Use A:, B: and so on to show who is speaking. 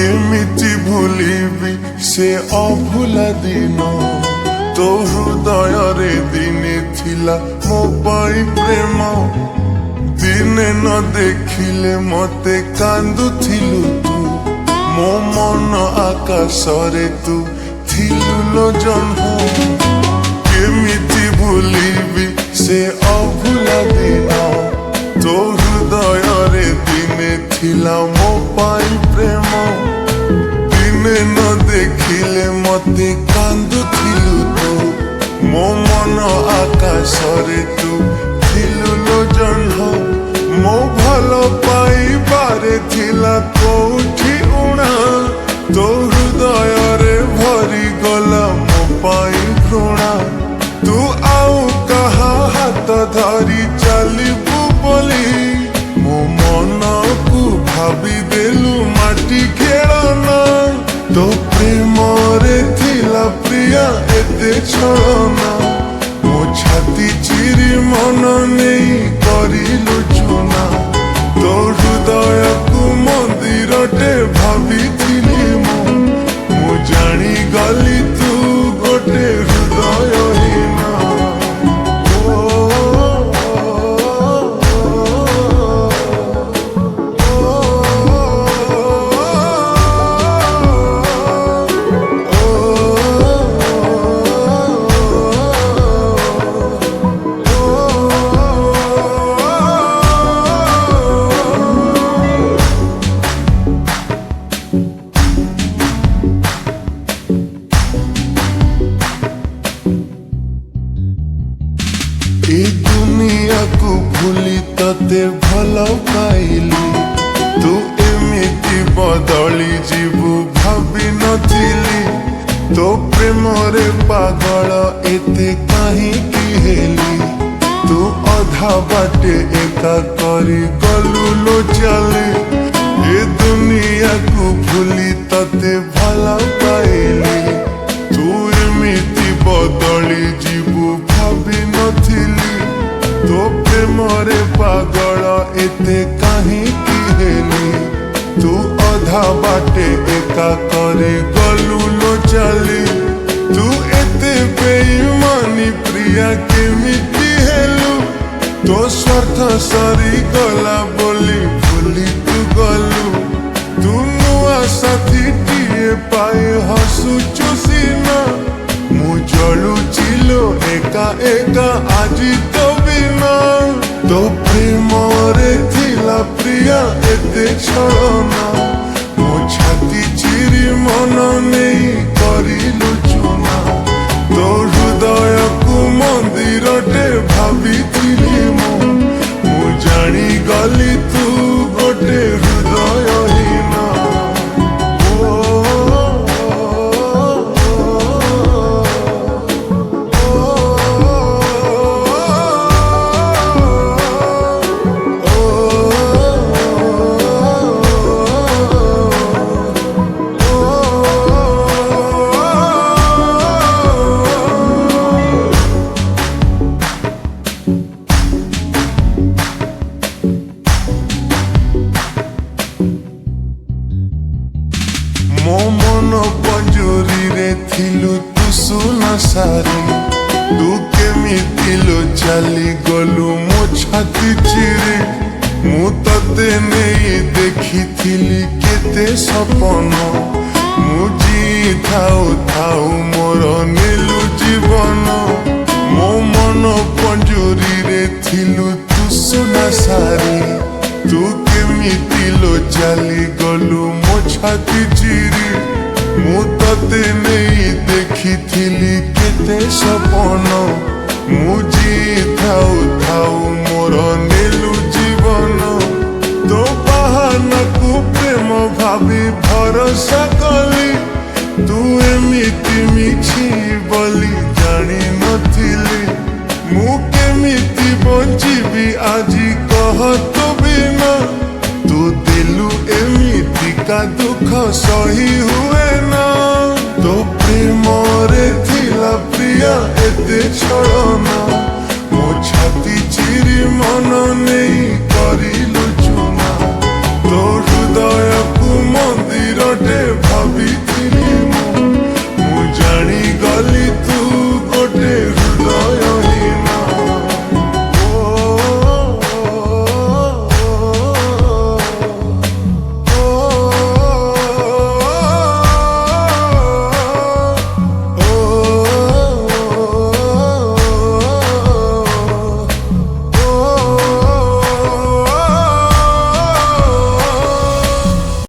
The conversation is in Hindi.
A: केमिति भूलिबी से अभुला दिन तो हृदय रे दिने थिला मो पाई प्रेम दिने न देखिले मते कांदुथिलु तू मो मन आकाश रे तू थिलु लो जन्म केमिति भूलिबी से अभुला दिन तो हृदय रे दिने थिला मो पाई प्रेम दिने न देखिले मते कांदुथिलु तो मो मन आकाश रे तू थिलु लो जन्म मो भलो पाइबारे थिला कोठी उणा तो हृदय रे भरी गला मो पाई घृणा तू आउ कहा हाथ धरी चलिबु बोली मो मन को भाभी देलु माटी खेलना तो प्रेम रे थिला प्रिया एते छलना मो छाती चिरी मन नहीं करिलु चुना तो हृदय को मंदिरटे भाभी मु जानी गली तू गोटे हृदयहीना ए दुनिया को भूली तते भल पाइली तू एमिति बदली जीवु भाभी नथिली तो प्रेम रे पागल एते काहींकि हेली तू अधा बाटे एका करी गलु लो चले ए दुनिया को भूली तते भल पाइली तू एमिति बदली जीवु भाभी नथिली तो प्रेम रे पागल एते काहींकि हेली तू अधा बाटे एका करे गलु लो चली तू एते बेईमानी प्रिया केमिति हेलु तो स्वार्थ सरी गला बोली भूली तू गलु तू नुआ साथी टीए पाए हसुचु सीना मु जलु चिलो एका एका आजी तो बिना तो प्रेम रे थिला प्रिया एते छलना मो छाती चिरी मन नहीं करिलु चुना तो हृदय को मंदिरटे भाभी मु जानी गली तू गोटे हृदयहीना मो मन पंजुरी रे थिलु तू सुना सारी तू केमिति लो चली गलु मो छाती चिरी मु तते नहीं देखी थिली केते सपन मु जी थाउ थाउ मोर नीलु जीवन मो मन पंजुरी रे थिलु तू सुना सारी तू केमिति लो चली गलु मो छाती चिरी मु तते नहीं देखी थिली केते सपन मु जी थाउ थाउ मोर नीलु जीवन तो बाहाना को प्रेम भाभी भरोसा कली तू एमिति मिछि बोली जानी नथिली मु केमिति बंचिबी आजी कह तो बिना तू दिलु एमिति का दुख सही हुए ना तो प्रेम रे थिला प्रिया एते छलना मो छाती चिरी मन नहीं करिलु चुना तो हृदय को मंदिरटे ଦେଇଥିଲି